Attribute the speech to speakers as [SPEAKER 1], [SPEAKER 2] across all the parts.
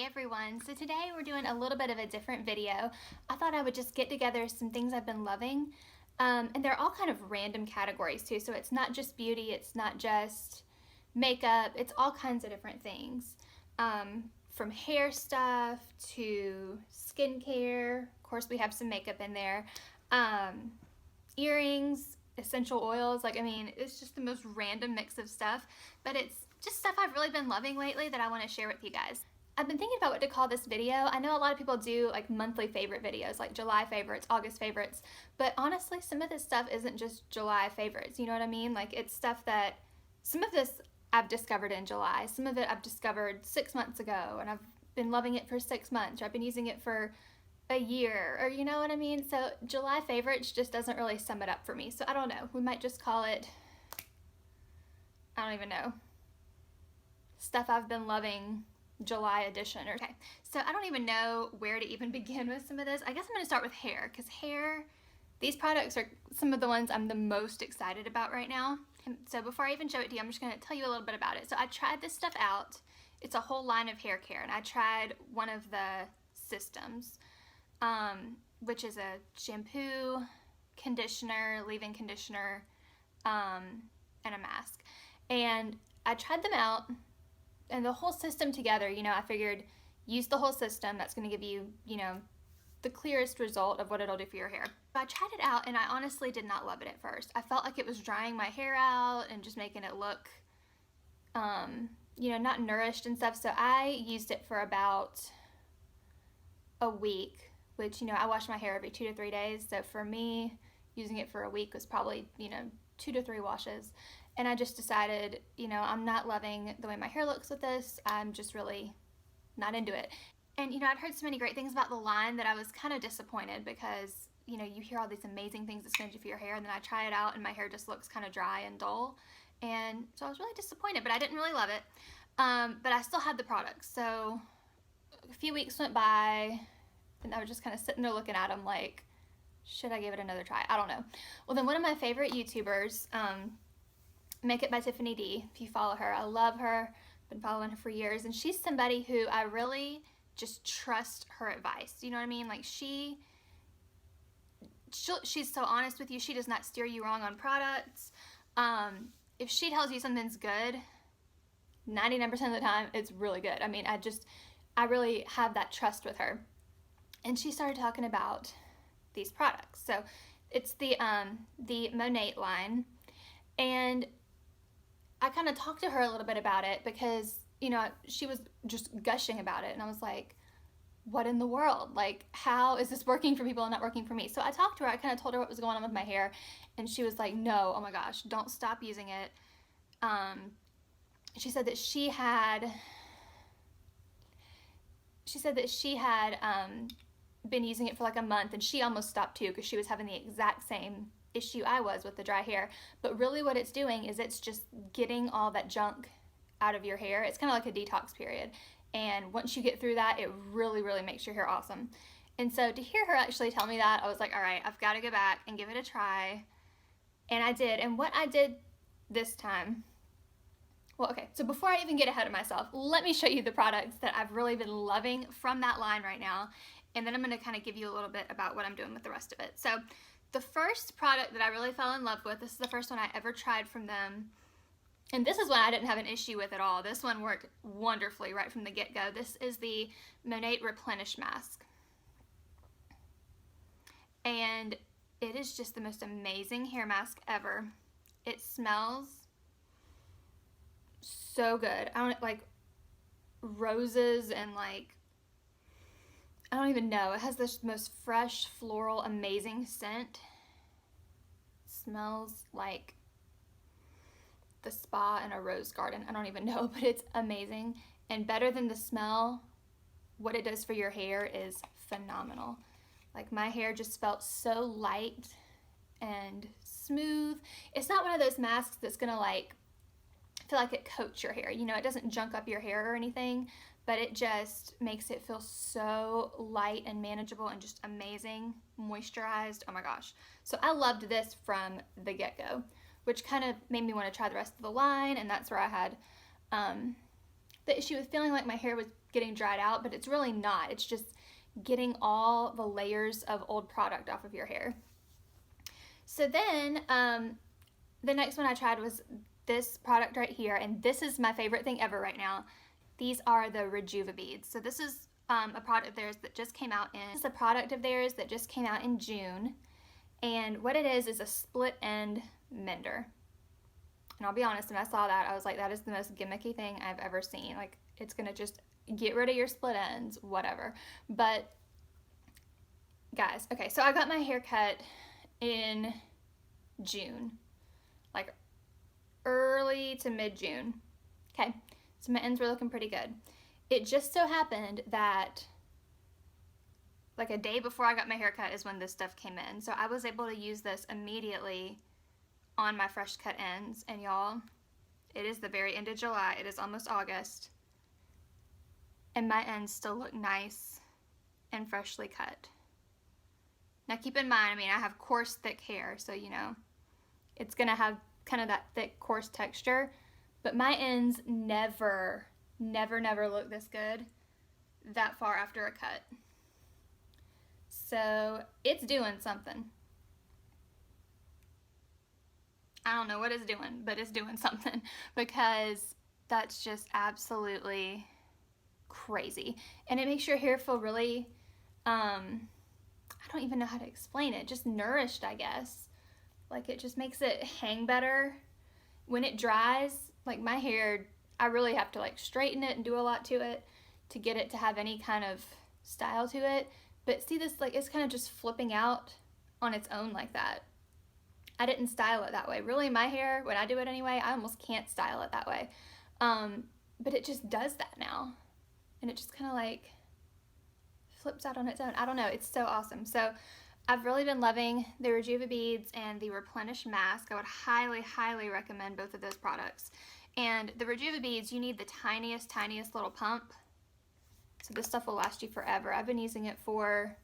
[SPEAKER 1] everyone, so today we're doing a little bit of a different video. I thought I would just get together some things I've been loving, and they're all kind of random categories too, so it's not just beauty, it's not just makeup, it's all kinds of different things, from hair stuff to skincare. Of course we have some makeup in there, earrings, essential oils. Like, I mean, it's just the most random mix of stuff, but it's just stuff I've really been loving lately that I want to share with you guys. I've been thinking about what to call this video. I know a lot of people do like monthly favorite videos, like July favorites, August favorites, but honestly, some of this stuff isn't just July favorites, you know what I mean? Like, it's stuff that, some of this I've discovered in July, some of it I've discovered 6 months ago, and I've been loving it for 6 months, or I've been using it for a year, or you know what I mean? So July favorites just doesn't really sum it up for me. So I don't know, we might just call it, I don't even know, stuff I've been loving July edition. Okay, so I don't even know where to even begin with some of this. I guess I'm going to start with hair, because hair, these products are some of the ones I'm the most excited about right now. And so before I even show it to you, I'm just going to tell you a little bit about it. So I tried this stuff out. It's a whole line of hair care, and I tried one of the systems, which is a shampoo, conditioner, leave-in conditioner, and a mask. And I tried them out, and the whole system together, you know, I figured use the whole system. That's going to give you, you know, the clearest result of what it'll do for your hair. So I tried it out, and I honestly did not love it at first. I felt like it was drying my hair out and just making it look, you know, not nourished and stuff. So I used it for about a week, which, you know, I wash my hair every 2 to 3 days. So for me, using it for a week was probably, you know, 2 to 3 washes. And I just decided, you know, I'm not loving the way my hair looks with this. I'm just really not into it. And, you know, I'd heard so many great things about the line that I was kind of disappointed, because, you know, you hear all these amazing things it's going to do for your hair, and then I try it out and my hair just looks kind of dry and dull. And so I was really disappointed, but I didn't really love it. But I still had the product. So a few weeks went by, and I was just kind of sitting there looking at them like, should I give it another try? I don't know. Well, then one of my favorite YouTubers, Makeup by Tiffany D, if you follow her, I love her, been following her for years, and she's somebody who I really just trust her advice. You know what I mean? Like, she's so honest with you. She does not steer you wrong on products. If she tells you something's good, 99% of the time it's really good. I mean, I really have that trust with her. And she started talking about these products. So it's the Monat line, and I kind of talked to her a little bit about it, because, you know, she was just gushing about it, and I was like, what in the world? Like, how is this working for people and not working for me? So I talked to her, I kind of told her what was going on with my hair, and she was like, no, oh my gosh, don't stop using it. She said that she had been using it for like a month, and she almost stopped too, because she was having the exact same issue I was with the dry hair. But really what it's doing is it's just getting all that junk out of your hair. It's kind of like a detox period, and once you get through that, it really, really makes your hair awesome. And so to hear her actually tell me that, I was like, all right, I've got to go back and give it a try. And I did. And what I did this time, well, okay, so before I even get ahead of myself, let me show you the products that I've really been loving from that line right now, and then I'm going to kind of give you a little bit about what I'm doing with the rest of it. So the first product that I really fell in love with, this is the first one I ever tried from them, and this is one I didn't have an issue with at all. This one worked wonderfully right from the get-go. This is the Monat Replenish Mask, and it is just the most amazing hair mask ever. It smells so good. I don't, like, roses and, like, I don't even know. It has this most fresh, floral, amazing scent. It smells like the spa in a rose garden. I don't even know, but it's amazing. And better than the smell, what it does for your hair is phenomenal. Like, my hair just felt so light and smooth. It's not one of those masks that's gonna, like, feel like it coats your hair. You know, it doesn't junk up your hair or anything, but it just makes it feel so light and manageable and just amazing, moisturized. Oh my gosh. So I loved this from the get-go, which kind of made me want to try the rest of the line, and that's where I had the issue with feeling like my hair was getting dried out, but it's really not. It's just getting all the layers of old product off of your hair. So then the next one I tried was this product right here, and this is my favorite thing ever right now. These are the Rejuva beads. So this is a product of theirs that just came out in June. And what it is a split end mender. And I'll be honest, when I saw that, I was like, that is the most gimmicky thing I've ever seen. Like, it's gonna just get rid of your split ends, whatever. But guys, okay, so I got my hair cut in June, like early to mid-June. Okay, so my ends were looking pretty good. It just so happened that like a day before I got my hair cut is when this stuff came in. So I was able to use this immediately on my fresh cut ends. And y'all, it is the very end of July. It is almost August. And my ends still look nice and freshly cut. Now keep in mind, I mean, I have coarse, thick hair, so you know, it's gonna have kind of that thick, coarse texture, but my ends never look this good that far after a cut. So it's doing something. I don't know what it's doing, but it's doing something, because that's just absolutely crazy. And it makes your hair feel really, I don't even know how to explain it, just nourished, I guess. Like, it just makes it hang better. When it dries, like my hair, I really have to like straighten it and do a lot to it to get it to have any kind of style to it. But see this, like, it's kind of just flipping out on its own like that. I didn't style it that way. Really, my hair, when I do it anyway, I almost can't style it that way. But it just does that now. And it just kind of like flips out on its own. I don't know, it's so awesome. So I've really been loving the Rejuva beads and the Replenish mask. I would highly recommend both of those products. And the Rejuva beads, you need the tiniest little pump. So this stuff will last you forever. I've been using it for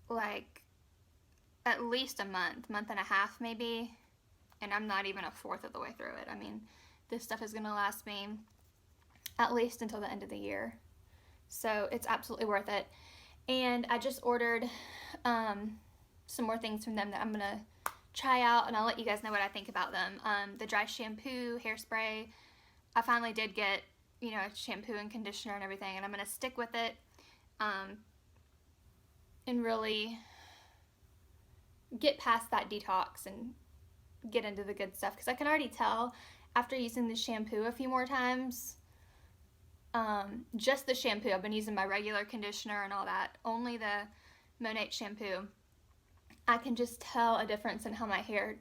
[SPEAKER 1] like at least a month and a half maybe. And I'm not even a fourth of the way through it. I mean, this stuff is gonna last me at least until the end of the year. So it's absolutely worth it. And I just ordered some more things from them that I'm gonna try out, and I'll let you guys know what I think about them. The dry shampoo, hairspray, I finally did get, you know, shampoo and conditioner and everything, and I'm gonna stick with it and really get past that detox and get into the good stuff, because I can already tell after using the shampoo a few more times, just the shampoo, I've been using my regular conditioner and all that, only the Monat shampoo, I can just tell a difference in how my hair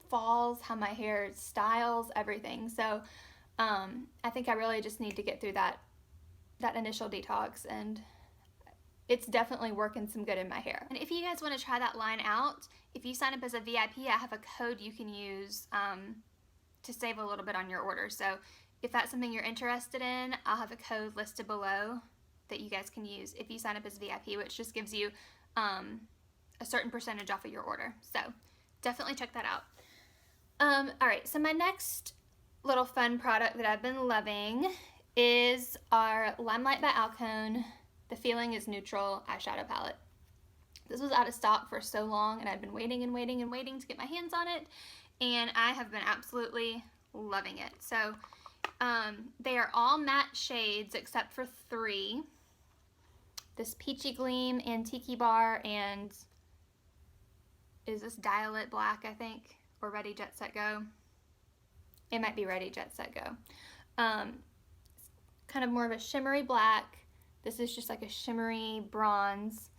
[SPEAKER 1] falls, how my hair styles, everything. So I think I really just need to get through that initial detox, and it's definitely working some good in my hair. And if you guys want to try that line out, if you sign up as a VIP, I have a code you can use to save a little bit on your order. So if that's something you're interested in, I'll have a code listed below that you guys can use if you sign up as VIP, which just gives you a certain percentage off of your order. So definitely check that out. Alright, so my next little fun product that I've been loving is our LimeLight by Alcone The Feeling is Neutral eyeshadow palette. This was out of stock for so long, and I've been waiting to get my hands on it, and I have been absolutely loving it. So they are all matte shades except for 3. This Peachy Gleam, Antique Bar, and is this Dial It Black, I think, or Ready Jet Set Go? It might be Ready Jet Set Go. Kind of more of a shimmery black. This is just like a shimmery bronze.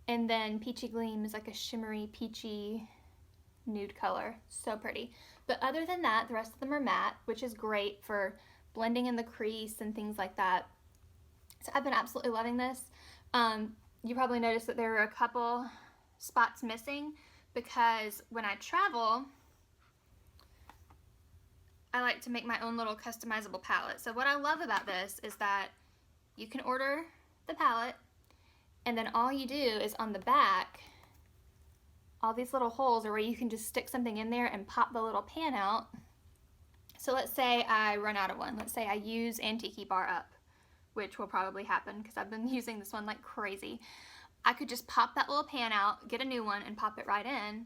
[SPEAKER 1] And then Peachy Gleam is like a shimmery peachy nude color. So pretty. But other than that, the rest of them are matte, which is great for blending in the crease and things like that. So I've been absolutely loving this. You probably noticed that there were a couple spots missing because when I travel, I like to make my own little customizable palette. So what I love about this is that you can order the palette, and then all you do is on the back, all these little holes are where you can just stick something in there and pop the little pan out. So let's say I run out of one. Let's say I use Antique Bar up, which will probably happen because I've been using this one like crazy. I could just pop that little pan out, get a new one, and pop it right in,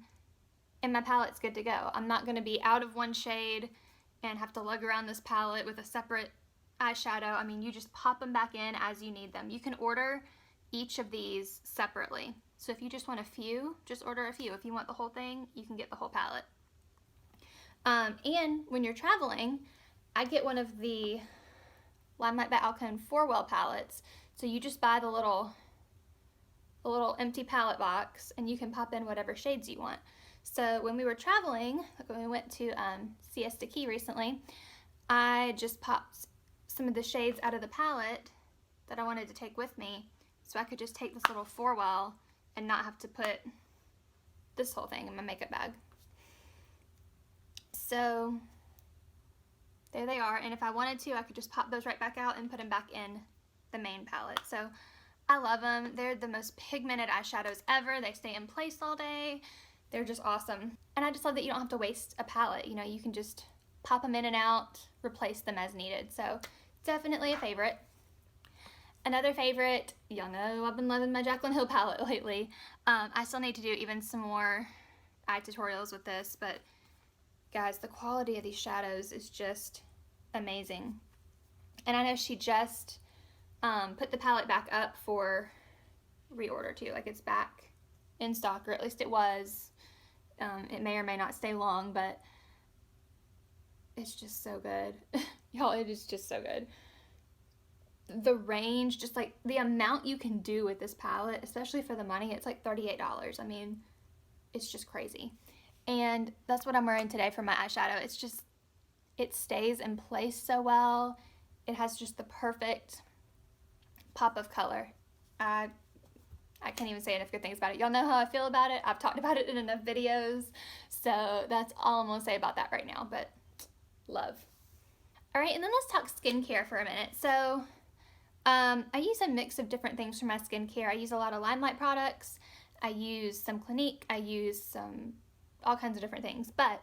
[SPEAKER 1] and my palette's good to go. I'm not going to be out of one shade and have to lug around this palette with a separate eyeshadow. I mean, you just pop them back in as you need them. You can order each of these separately. So if you just want a few, just order a few. If you want the whole thing, you can get the whole palette. And when you're traveling, I get one of the LimeLight by Alcone 4-well palettes. So you just buy the little empty palette box, and you can pop in whatever shades you want. So when we were traveling, like when we went to Siesta Key recently, I just popped some of the shades out of the palette that I wanted to take with me, so I could just take this little 4-well and not have to put this whole thing in my makeup bag. So there they are, and if I wanted to, I could just pop those right back out and put them back in the main palette. So I love them. They're the most pigmented eyeshadows ever. They stay in place all day. They're just awesome. And I just love that you don't have to waste a palette. You know, you can just pop them in and out, replace them as needed. So definitely a favorite. Another favorite, y'all know I've been loving my Jaclyn Hill palette lately. I still need to do even some more eye tutorials with this, but guys, the quality of these shadows is just amazing. And I know she just put the palette back up for reorder too. Like, it's back in stock, or at least it was. It may or may not stay long, but it's just so good. Y'all, it is just so good. The range, just like the amount you can do with this palette, especially for the money, it's like $38. I mean, it's just crazy. And that's what I'm wearing today for my eyeshadow. It's just, it stays in place so well. It has just the perfect pop of color. I can't even say enough good things about it. Y'all know how I feel about it. I've talked about it in enough videos. So that's all I'm going to say about that right now, but love. All right, and then let's talk skincare for a minute. So I use a mix of different things for my skincare. I use a lot of LimeLight products. I use some Clinique. I use some all kinds of different things. But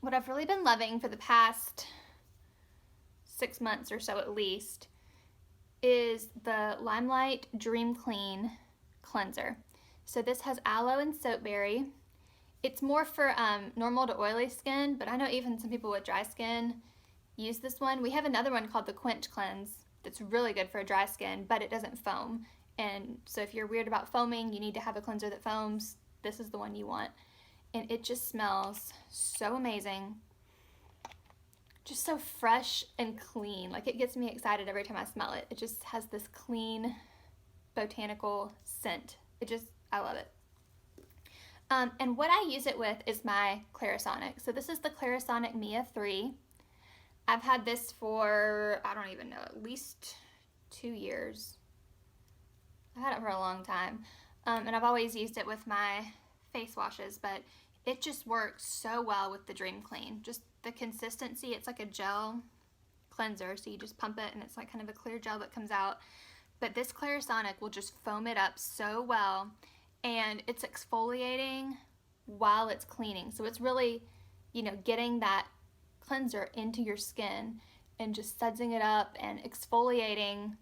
[SPEAKER 1] what I've really been loving for the past 6 months or so at least is the LimeLight Dream Clean cleanser. So this has aloe and soapberry. It's more for normal to oily skin, but I know even some people with dry skin use this one. We have another one called the Quench Cleanse that's really good for dry skin, but it doesn't foam. And so if you're weird about foaming, you need to have a cleanser that foams. This is the one you want. And it just smells so amazing. Just so fresh and clean. Like, it gets me excited every time I smell it. It just has this clean, botanical scent. I love it. And what I use it with is my Clarisonic. So this is the Clarisonic Mia 3. I've had this for, I don't even know, at least 2 years. I've had it for a long time. And I've always used it with my face washes, but it just works so well with the Dream Clean. Just the consistency, it's like a gel cleanser, so you just pump it and it's like kind of a clear gel that comes out. But this Clarisonic will just foam it up so well, and it's exfoliating while it's cleaning. So it's really, you know, getting that cleanser into your skin and just sudsing it up and exfoliating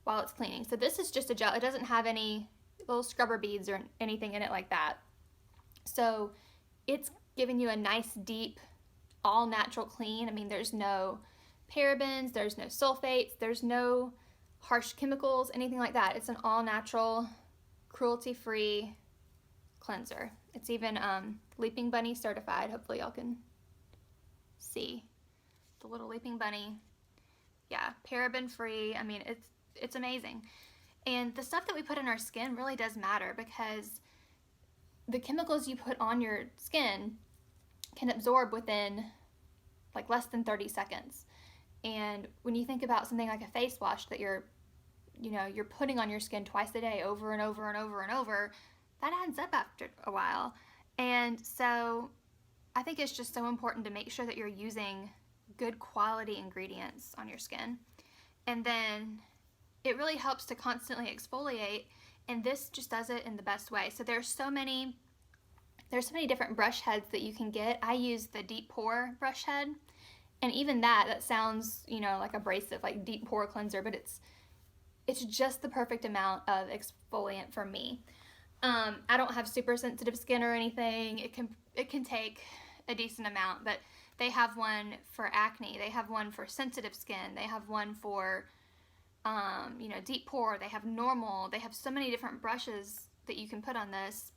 [SPEAKER 1] while it's cleaning. So this is just a gel. It doesn't have any little scrubber beads or anything in it like that. So it's giving you a nice, deep, all natural clean. I mean, there's no parabens, there's no sulfates, there's no harsh chemicals, anything like that. It's an all natural, cruelty-free cleanser. It's even Leaping Bunny certified. Hopefully y'all can see the little Leaping Bunny. Yeah, paraben free. I mean, it's amazing. And the stuff that we put in our skin really does matter, because the chemicals you put on your skin can absorb within like less than 30 seconds. And when you think about something like a face wash that you're putting on your skin twice a day over and over and over and over, that adds up after a while. And so I think it's just so important to make sure that you're using good quality ingredients on your skin. And then it really helps to constantly exfoliate, and this just does it in the best way. So there's so many different brush heads that you can get. I use the deep pore brush head, And even that sounds, you know, like abrasive, like deep pore cleanser, but it's just the perfect amount of exfoliant for me. I don't have super sensitive skin or anything. It can take a decent amount, but they have one for acne. They have one for sensitive skin. They have one for, you know, deep pore. They have normal. They have so many different brushes that you can put on this.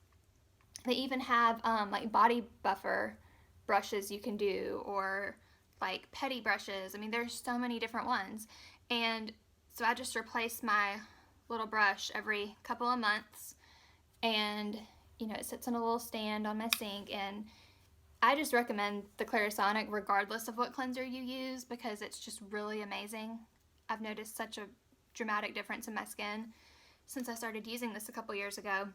[SPEAKER 1] They even have like body buffer brushes you can do, or like petty brushes. I mean, there's so many different ones. And so I just replace my little brush every couple of months, and you know, it sits on a little stand on my sink, and I just recommend the Clarisonic regardless of what cleanser you use, because it's just really amazing. I've noticed such a dramatic difference in my skin since I started using this a couple years ago.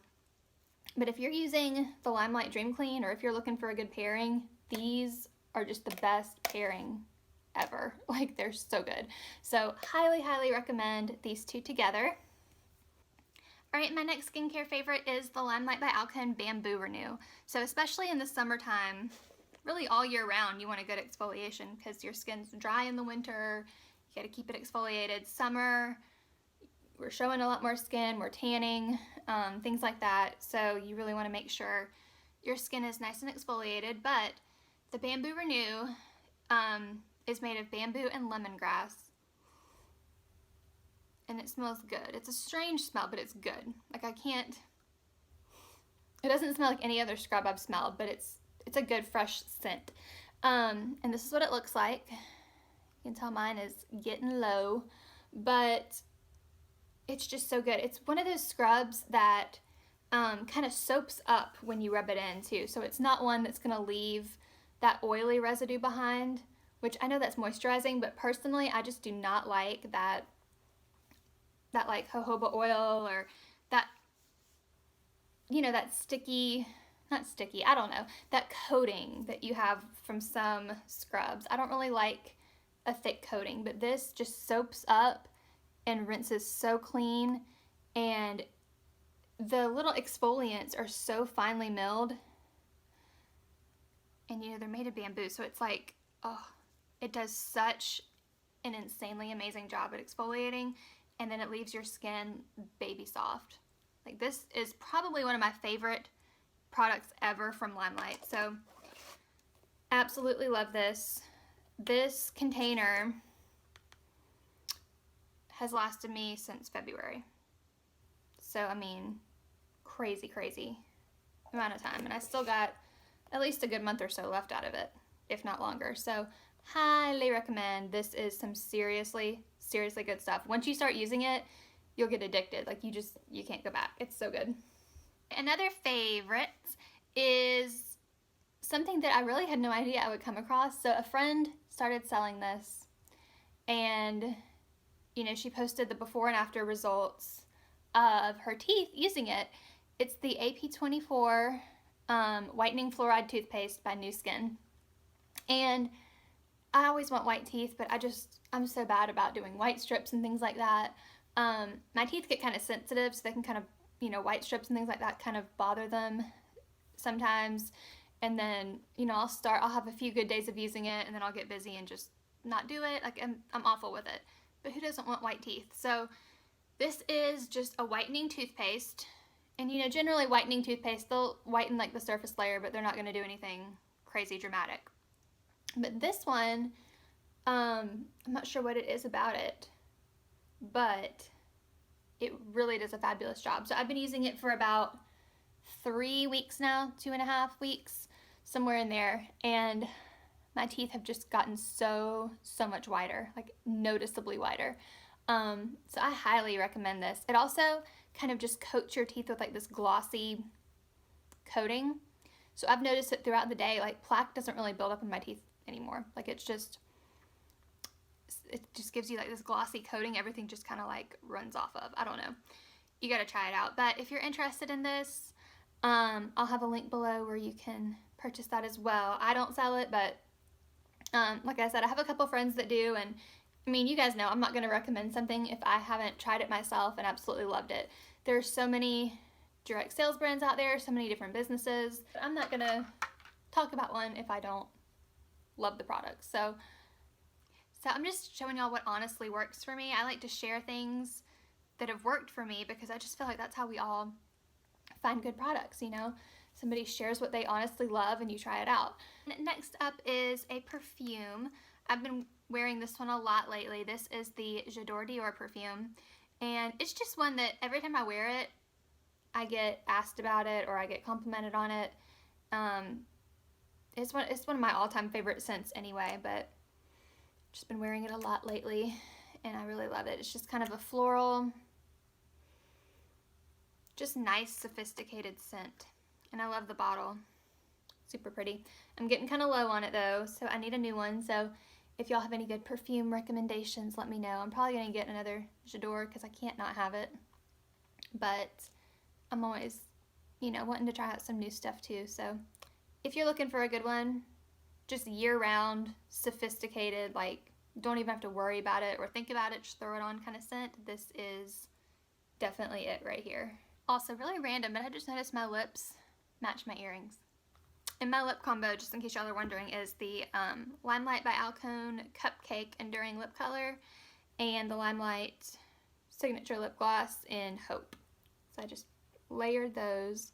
[SPEAKER 1] But if you're using the LimeLight Dream Clean, or if you're looking for a good pairing, these are just the best pairing ever. Like, they're so good. So highly, highly recommend these two together. All right, my next skincare favorite is the LimeLight by Alcone Bamboo Renew. So especially in the summertime, really all year round, you want a good exfoliation because your skin's dry in the winter. You gotta keep it exfoliated. Summer, we're showing a lot more skin, we're tanning, things like that. So you really wanna make sure your skin is nice and exfoliated. But the Bamboo Renew is made of bamboo and lemongrass. And it smells good. It's a strange smell, but it's good. Like, it doesn't smell like any other scrub I've smelled, but it's a good fresh scent. And this is what it looks like. You can tell mine is getting low, but it's just so good. It's one of those scrubs that kind of soaps up when you rub it in too. So it's not one that's gonna leave that oily residue behind, which I know that's moisturizing, but personally I just do not like that like jojoba oil, or that, you know, that sticky, not sticky, I don't know, that coating that you have from some scrubs. I don't really like a thick coating, but this just soaps up and rinses so clean, and the little exfoliants are so finely milled, and you know, they're made of bamboo, so it's like, oh, it does such an insanely amazing job at exfoliating, and then it leaves your skin baby soft. Like, this is probably one of my favorite products ever from LimeLight. So absolutely love this. This container has lasted me since February. So I mean, crazy amount of time, and I still got at least a good month or so left out of it, if not longer. So highly recommend. This is some seriously good stuff. Once you start using it, you'll get addicted. Like, you can't go back. It's so good. Another favorite is something that I really had no idea I would come across. So a friend started selling this, and you know, she posted the before and after results of her teeth using it. It's the AP24 whitening fluoride toothpaste by Nu Skin. And I always want white teeth, but I'm so bad about doing white strips and things like that. My teeth get kind of sensitive, so they can kind of, you know, white strips and things like that kind of bother them sometimes. And then, you know, I'll have a few good days of using it, and then I'll get busy and just not do it. Like, I'm awful with it. But who doesn't want white teeth? So this is just a whitening toothpaste. And you know, generally whitening toothpaste, they'll whiten like the surface layer, but they're not going to do anything crazy dramatic. But this one, I'm not sure what it is about it, but it really does a fabulous job. So I've been using it for about 3 weeks now, 2.5 weeks, somewhere in there, and my teeth have just gotten so much whiter, like noticeably whiter. So I highly recommend this. It also kind of just coats your teeth with like this glossy coating. So I've noticed it throughout the day, like plaque doesn't really build up in my teeth anymore. Like, it just gives you like this glossy coating. Everything just kind of like runs off of. I don't know. You got to try it out. But if you're interested in this, I'll have a link below where you can purchase that as well. I don't sell it, but like I said, I have a couple friends that do, and I mean, you guys know I'm not going to recommend something if I haven't tried it myself and absolutely loved it. There's so many direct sales brands out there, so many different businesses. I'm not going to talk about one if I don't love the product. So So I'm just showing y'all what honestly works for me. I like to share things that have worked for me because I just feel like that's how we all find good products, you know? Somebody shares what they honestly love and you try it out. Next up is a perfume. I've been wearing this one a lot lately. This is the J'adore Dior perfume, and it's just one that every time I wear it, I get asked about it or I get complimented on it. It's one of my all-time favorite scents anyway, but just been wearing it a lot lately and I really love it. It's just kind of a floral, just nice, sophisticated scent. And I love the bottle. Super pretty. I'm getting kind of low on it though, so I need a new one. So if y'all have any good perfume recommendations, let me know. I'm probably going to get another J'adore because I can't not have it. But I'm always, you know, wanting to try out some new stuff too. So if you're looking for a good one, just year-round, sophisticated, like don't even have to worry about it or think about it, just throw it on kind of scent, this is definitely it right here. Also, really random, but I just noticed my lips match my earrings. And my lip combo, just in case y'all are wondering, is the LimeLight by Alcone Cupcake Enduring Lip Color and the LimeLight Signature Lip Gloss in Hope. So I just layered those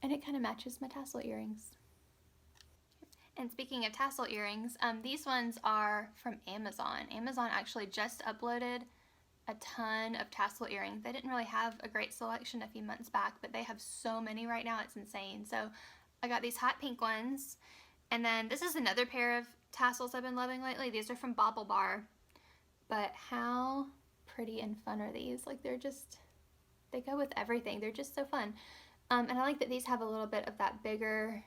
[SPEAKER 1] and it kind of matches my tassel earrings. And speaking of tassel earrings, these ones are from Amazon. Amazon actually just uploaded a ton of tassel earrings. They didn't really have a great selection a few months back, but they have so many right now, it's insane. So I got these hot pink ones, and then this is another pair of tassels I've been loving lately. These are from Bobble Bar, but how pretty and fun are these? Like they go with everything. They're just so fun. And I like that these have a little bit of that bigger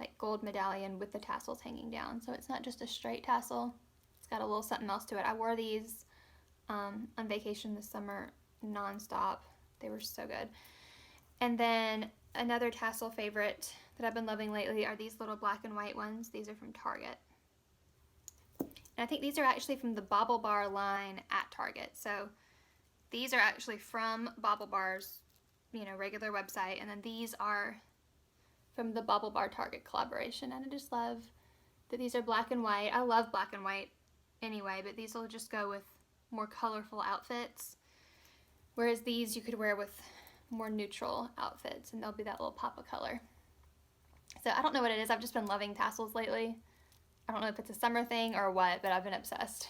[SPEAKER 1] like gold medallion with the tassels hanging down. So it's not just a straight tassel. It's got a little something else to it. I wore these on vacation this summer nonstop. They were so good. And then another tassel favorite that I've been loving lately are these little black and white ones. These are from Target. And I think these are actually from the Bobble Bar line at Target. So these are actually from Bobble Bar's, you know, regular website. And then these are from the Bobble Bar Target collaboration. And I just love that these are black and white. I love black and white anyway, but these will just go with more colorful outfits. Whereas these you could wear with more neutral outfits and there'll be that little pop of color. So I don't know what it is. I've just been loving tassels lately. I don't know if it's a summer thing or what, but I've been obsessed.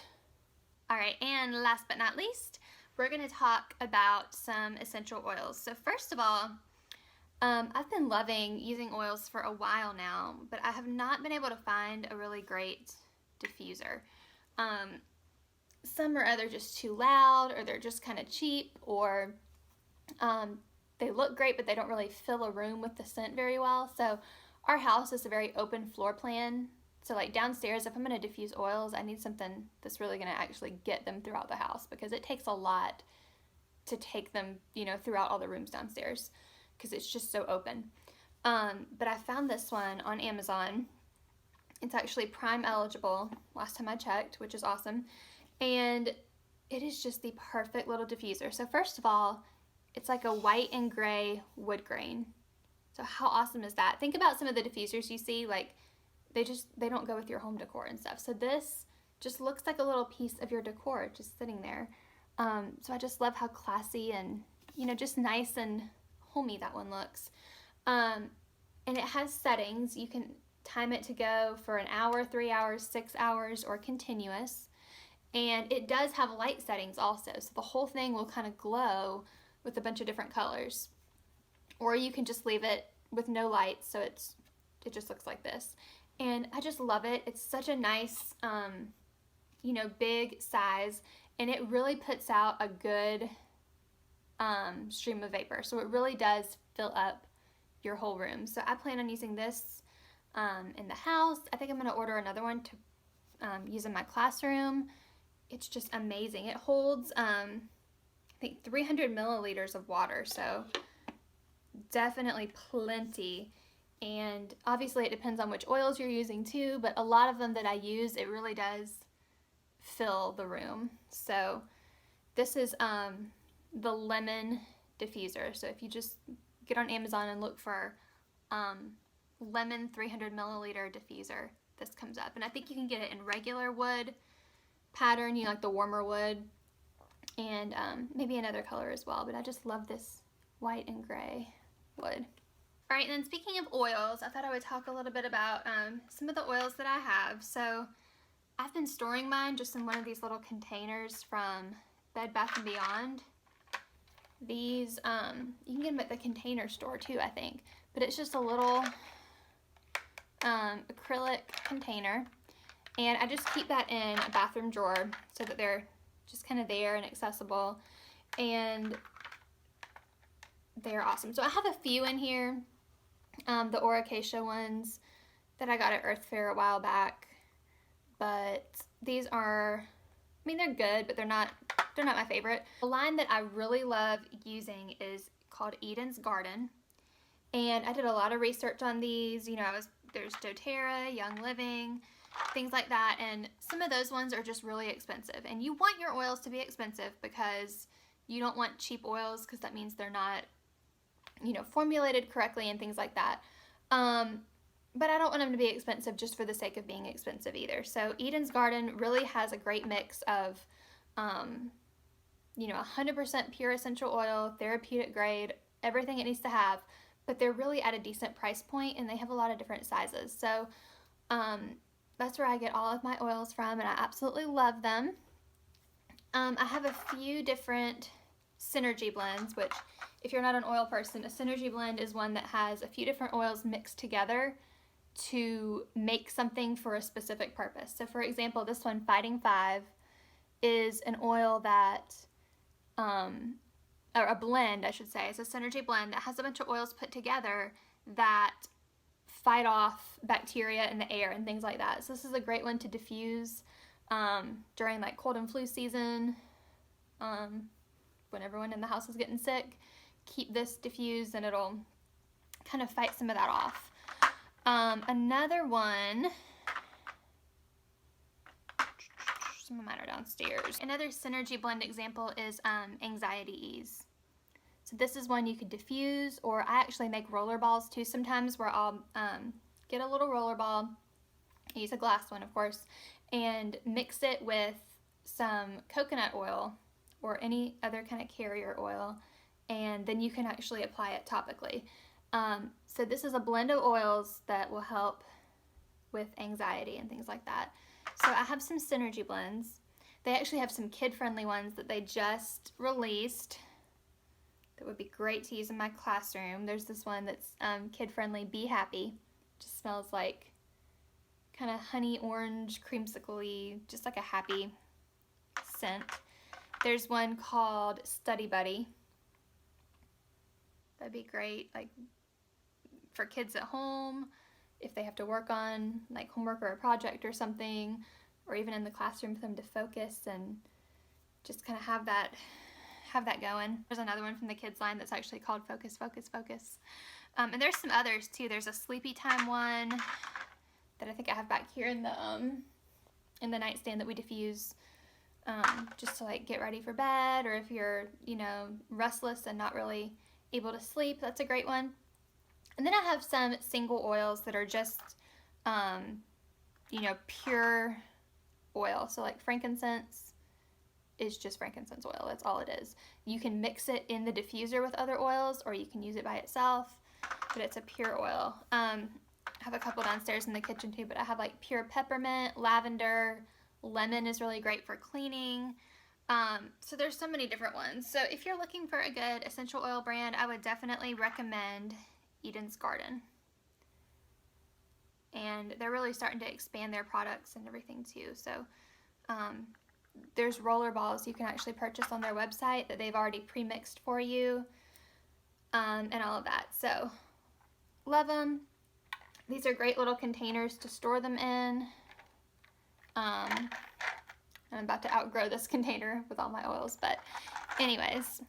[SPEAKER 1] All right, and last but not least, we're gonna talk about some essential oils. So first of all, I've been loving using oils for a while now, but I have not been able to find a really great diffuser. Some are either just too loud or they're just kind of cheap, or they look great but they don't really fill a room with the scent very well. So our house is a very open floor plan. So like downstairs, if I'm going to diffuse oils, I need something that's really going to actually get them throughout the house, because it takes a lot to take them, you know, throughout all the rooms downstairs because it's just so open. But I found this one on Amazon. It's actually Prime eligible last time I checked, which is awesome. And it is just the perfect little diffuser. So first of all, it's like a white and gray wood grain. So how awesome is that? Think about some of the diffusers you see, like they don't go with your home decor and stuff. So this just looks like a little piece of your decor just sitting there. So I just love how classy and, you know, just nice and homey that one looks. And it has settings. You can time it to go for an hour, 3 hours, 6 hours, or continuous. And it does have light settings also, so the whole thing will kind of glow with a bunch of different colors. Or you can just leave it with no lights, so it just looks like this. And I just love it. It's such a nice, you know, big size, and it really puts out a good stream of vapor. So it really does fill up your whole room. So I plan on using this in the house. I think I'm going to order another one to use in my classroom. It's just amazing. It holds, I think 300 milliliters of water, so definitely plenty. And obviously it depends on which oils you're using too, but a lot of them that I use, it really does fill the room. So this is the lemon diffuser. So if you just get on Amazon and look for lemon 300 milliliter diffuser, this comes up. And I think you can get it in regular wood, pattern, you know, like the warmer wood, and maybe another color as well, but I just love this white and gray wood. All right, and then speaking of oils, I thought I would talk a little bit about some of the oils that I have. So I've been storing mine just in one of these little containers from Bed Bath & Beyond. These, you can get them at the Container Store too, I think. But it's just a little acrylic container. And I just keep that in a bathroom drawer so that they're just kind of there and accessible. And they're awesome. So I have a few in here. The Oracacia ones that I got at Earth Fair a while back. But these are, I mean, they're good, but they're not my favorite. The line that I really love using is called Eden's Garden. And I did a lot of research on these. You know, there's doTERRA, Young Living, things like that. And some of those ones are just really expensive. And you want your oils to be expensive because you don't want cheap oils, because that means they're not, you know, formulated correctly and things like that. But I don't want them to be expensive just for the sake of being expensive either. So Eden's Garden really has a great mix of, you know, 100% pure essential oil, therapeutic grade, everything it needs to have, but they're really at a decent price point, and they have a lot of different sizes. So that's where I get all of my oils from, and I absolutely love them. I have a few different synergy blends, which if you're not an oil person, a synergy blend is one that has a few different oils mixed together to make something for a specific purpose. So for example, this one, Fighting 5, is an oil that, or a blend I should say, it's a synergy blend that has a bunch of oils put together that fight off bacteria in the air and things like that. So this is a great one to diffuse during like cold and flu season, when everyone in the house is getting sick. Keep this diffused and it'll kind of fight some of that off. Another one, some of mine are downstairs. Another synergy blend example is Anxiety Ease. So this is one you could diffuse, or I actually make roller balls too sometimes, where I'll get a little roller ball, I use a glass one of course, and mix it with some coconut oil or any other kind of carrier oil, and then you can actually apply it topically. So this is a blend of oils that will help with anxiety and things like that. So I have some synergy blends. They actually have some kid-friendly ones that they just released that would be great to use in my classroom. There's this one that's kid-friendly, Be Happy. Just smells like kind of honey orange, creamsicle-y, just like a happy scent. There's one called Study Buddy. That'd be great, like for kids at home, if they have to work on like homework or a project or something, or even in the classroom for them to focus and just kind of have that going. There's another one from the kids line that's actually called Focus, Focus, Focus. And there's some others too. There's a Sleepy Time one that I think I have back here in the nightstand that we diffuse just to like get ready for bed, or if you're, you know, restless and not really able to sleep, that's a great one. And then I have some single oils that are just, you know, pure oil. So like frankincense is just frankincense oil. That's all it is. You can mix it in the diffuser with other oils, or you can use it by itself, but it's a pure oil. I have a couple downstairs in the kitchen too, but I have like pure peppermint, lavender, lemon is really great for cleaning. So there's so many different ones. So if you're looking for a good essential oil brand, I would definitely recommend Eden's Garden. And they're really starting to expand their products and everything too. So there's roller balls you can actually purchase on their website that they've already pre-mixed for you, and all of that. So love them. These are great little containers to store them in. I'm about to outgrow this container with all my oils, but anyways.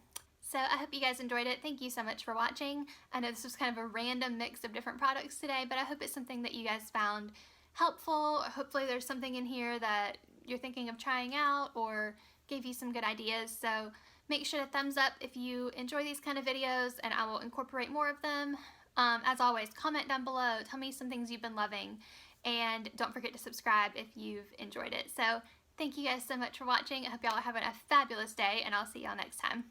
[SPEAKER 1] So I hope you guys enjoyed it. Thank you so much for watching. I know this was kind of a random mix of different products today, but I hope it's something that you guys found helpful. Hopefully there's something in here that you're thinking of trying out or gave you some good ideas. So make sure to thumbs up if you enjoy these kind of videos, and I will incorporate more of them. As always, comment down below. Tell me some things you've been loving, and don't forget to subscribe if you've enjoyed it. So Thank you guys so much for watching. I hope y'all are having a fabulous day, and I'll see y'all next time.